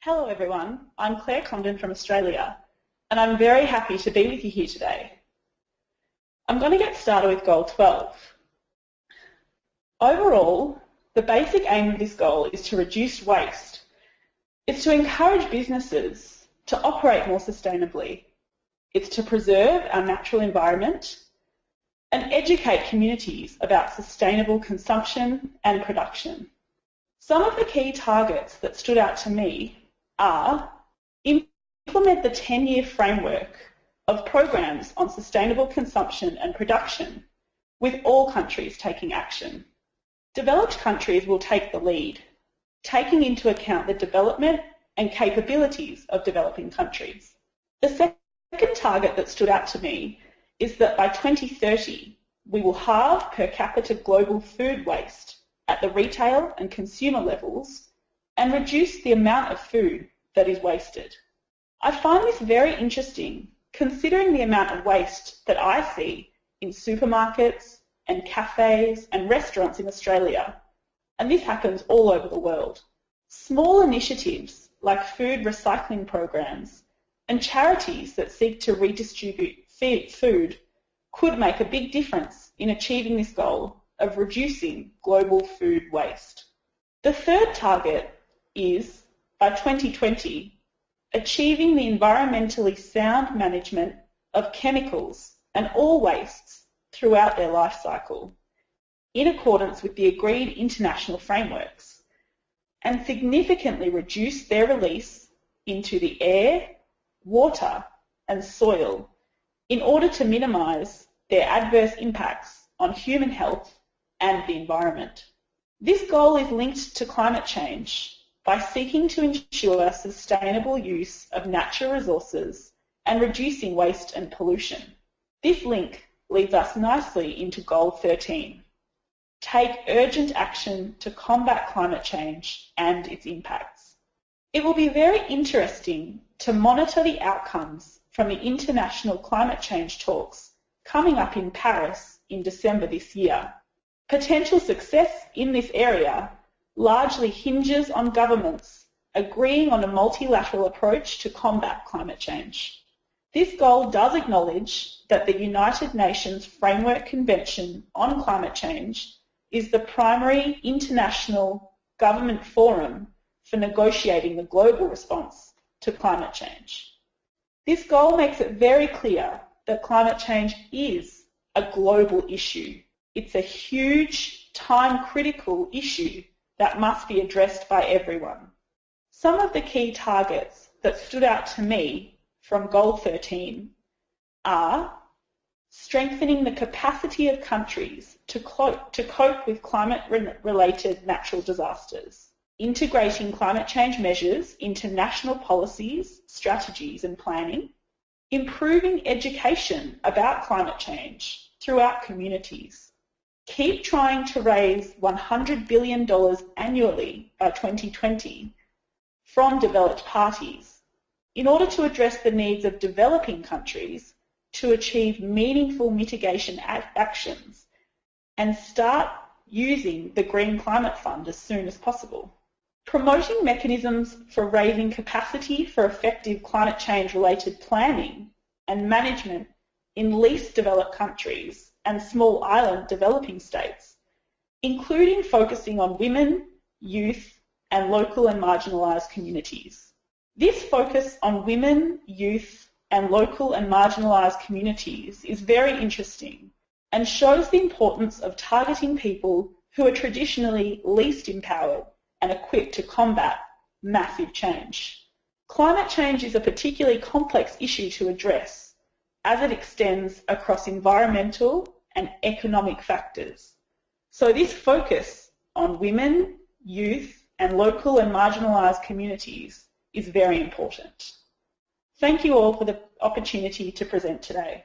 Hello everyone, I'm Clare Condon from Australia, and I'm very happy to be with you here today. I'm going to get started with Goal 12. Overall, the basic aim of this goal is to reduce waste. It's to encourage businesses to operate more sustainably. It's to preserve our natural environment and educate communities about sustainable consumption and production. Some of the key targets that stood out to me are implement the 10-year framework of programs on sustainable consumption and production, with all countries taking action. Developed countries will take the lead, taking into account the development and capabilities of developing countries. The second target that stood out to me is that by 2030, we will halve per capita global food waste at the retail and consumer levels and reduce the amount of food that is wasted. I find this very interesting considering the amount of waste that I see in supermarkets and cafes and restaurants in Australia, and this happens all over the world. Small initiatives like food recycling programs and charities that seek to redistribute food could make a big difference in achieving this goal of reducing global food waste. The third target is, by 2020, achieving the environmentally sound management of chemicals and all wastes throughout their life cycle, in accordance with the agreed international frameworks, and significantly reduce their release into the air, water, and soil in order to minimise their adverse impacts on human health and the environment. This goal is linked to climate change by seeking to ensure sustainable use of natural resources and reducing waste and pollution. This link leads us nicely into Goal 13. Take urgent action to combat climate change and its impacts. It will be very interesting to monitor the outcomes from the international climate change talks coming up in Paris in December this year. Potential success in this area largely hinges on governments agreeing on a multilateral approach to combat climate change. This goal does acknowledge that the United Nations Framework Convention on Climate Change is the primary international government forum for negotiating the global response to climate change. This goal makes it very clear that climate change is a global issue. It's a huge, time-critical issue that must be addressed by everyone. Some of the key targets that stood out to me from Goal 13 are strengthening the capacity of countries to cope with climate-related natural disasters, integrating climate change measures into national policies, strategies and planning, improving education about climate change throughout communities. Keep trying to raise $100 billion annually by 2020 from developed parties in order to address the needs of developing countries to achieve meaningful mitigation actions and start using the Green Climate Fund as soon as possible. Promoting mechanisms for raising capacity for effective climate change related planning and management in least developed countries and small island developing states, including focusing on women, youth, and local and marginalised communities. This focus on women, youth, and local and marginalised communities is very interesting and shows the importance of targeting people who are traditionally least empowered and equipped to combat massive change. Climate change is a particularly complex issue to address as it extends across environmental and economic factors. So this focus on women, youth, and local and marginalised communities is very important. Thank you all for the opportunity to present today.